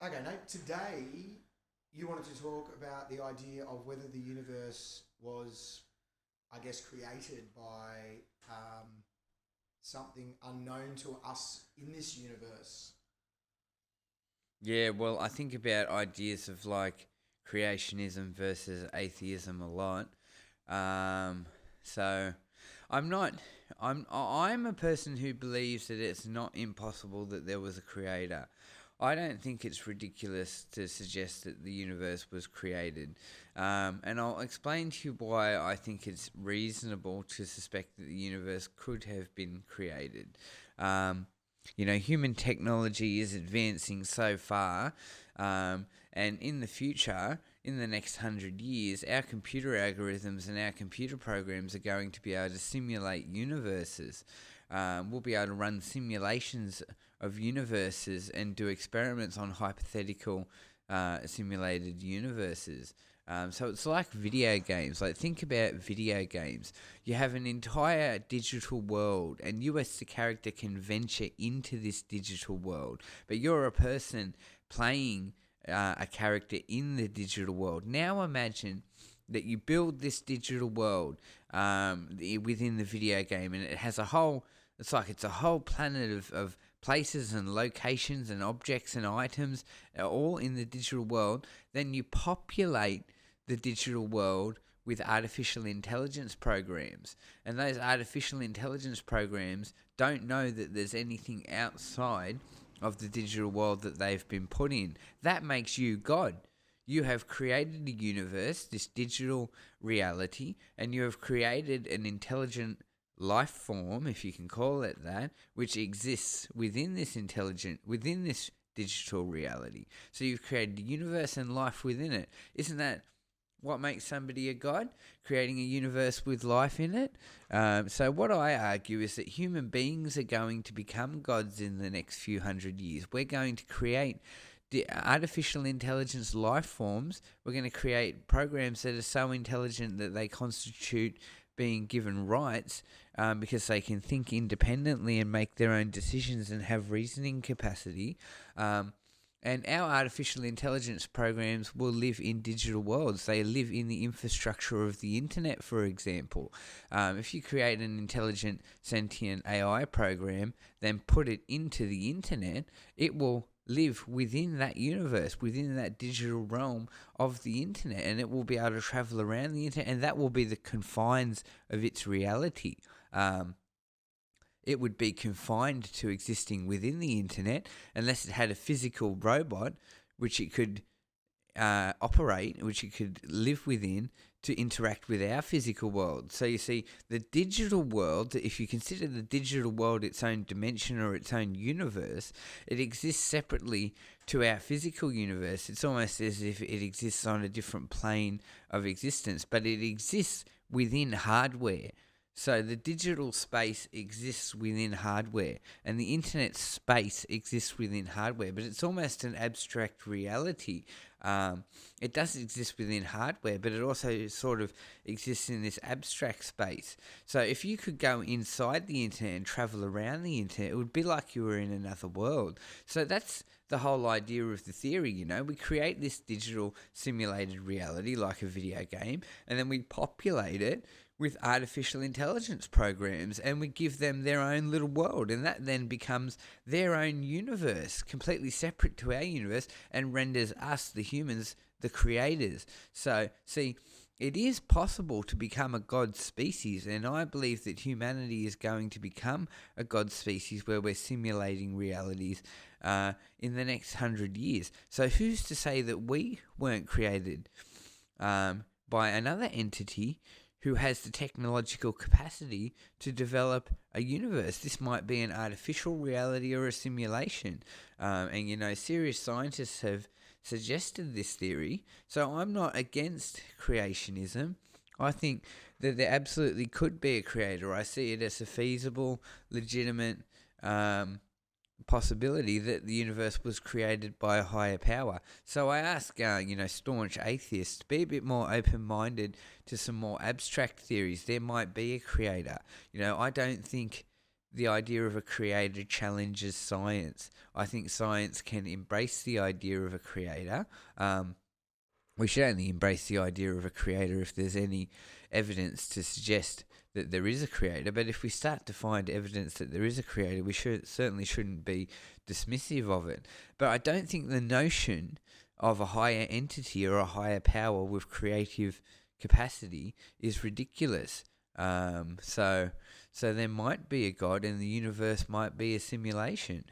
Okay, Nate, today you wanted to talk about the idea of whether the universe was, I guess, created by something unknown to us in this universe. Yeah, well, I think about ideas of like creationism versus atheism a lot. Um, so I'm not. I'm a person who believes that it's not impossible that there was a creator. I don't think it's ridiculous to suggest that the universe was created. And I'll explain to you why I think it's reasonable to suspect that the universe could have been created. Um, human technology is advancing so far, and in the future, in the next 100 years, our computer algorithms and our computer programs are going to be able to simulate universes. We'll be able to run simulations of universes and do experiments on hypothetical simulated universes. So it's like video games. Like, think about video games. You have an entire digital world, and you as the character can venture into this digital world, but you're a person playing a character in the digital world. Now imagine that you build this digital world within the video game, and it has a whole. It's a whole planet of places and locations and objects and items, all in the digital world. Then you populate the digital world with artificial intelligence programs. And those artificial intelligence programs don't know that there's anything outside of the digital world that they've been put in. That makes you God. You have created a universe, this digital reality, and you have created an intelligent life form, if you can call it that, which exists within this digital reality. So you've created a universe and life within it. Isn't that what makes somebody a god? Creating a universe with life in it. So what I argue is that human beings are going to become gods in the next few 100 years. We're going to create the artificial intelligence life forms. We're going to create programs that are so intelligent that they constitute being given rights, because they can think independently and make their own decisions and have reasoning capacity. And our artificial intelligence programs will live in digital worlds. They live in the infrastructure of the internet, for example. If you create an intelligent, sentient AI program, then put it into the internet, it will live within that universe, within that digital realm of the internet, and it will be able to travel around the internet, and that will be the confines of its reality. It would be confined to existing within the internet unless it had a physical robot which it could operate, which it could live within to interact with our physical world. So you see, the digital world, if you consider the digital world its own dimension or its own universe, it exists separately to our physical universe. It's almost as if it exists on a different plane of existence, but it exists within hardware. So the digital space exists within hardware, and the internet space exists within hardware, but it's almost an abstract reality. It does exist within hardware, but it also sort of exists in this abstract space. So if you could go inside the internet and travel around the internet, it would be like you were in another world. So that's the whole idea of the theory, We create this digital simulated reality like a video game, and then we populate it with artificial intelligence programs, and we give them their own little world, and that then becomes their own universe, completely separate to our universe, and renders us, the humans, the creators. So, see, it is possible to become a god species, and I believe that humanity is going to become a god species where we're simulating realities in the next 100 years. So who's to say that we weren't created by another entity who has the technological capacity to develop a universe? This might be an artificial reality or a simulation. And serious scientists have suggested this theory. So I'm not against creationism. I think that there absolutely could be a creator. I see it as a feasible, legitimate possibility that the universe was created by a higher power. So I ask, staunch atheists, be a bit more open-minded to some more abstract theories. There might be a creator. I don't think the idea of a creator challenges science. I think science can embrace the idea of a creator. We should only embrace the idea of a creator if there's any evidence to suggest that there is a creator. But if we start to find evidence that there is a creator, we certainly shouldn't be dismissive of it. But I don't think the notion of a higher entity or a higher power with creative capacity is ridiculous. So there might be a God, and the universe might be a simulation.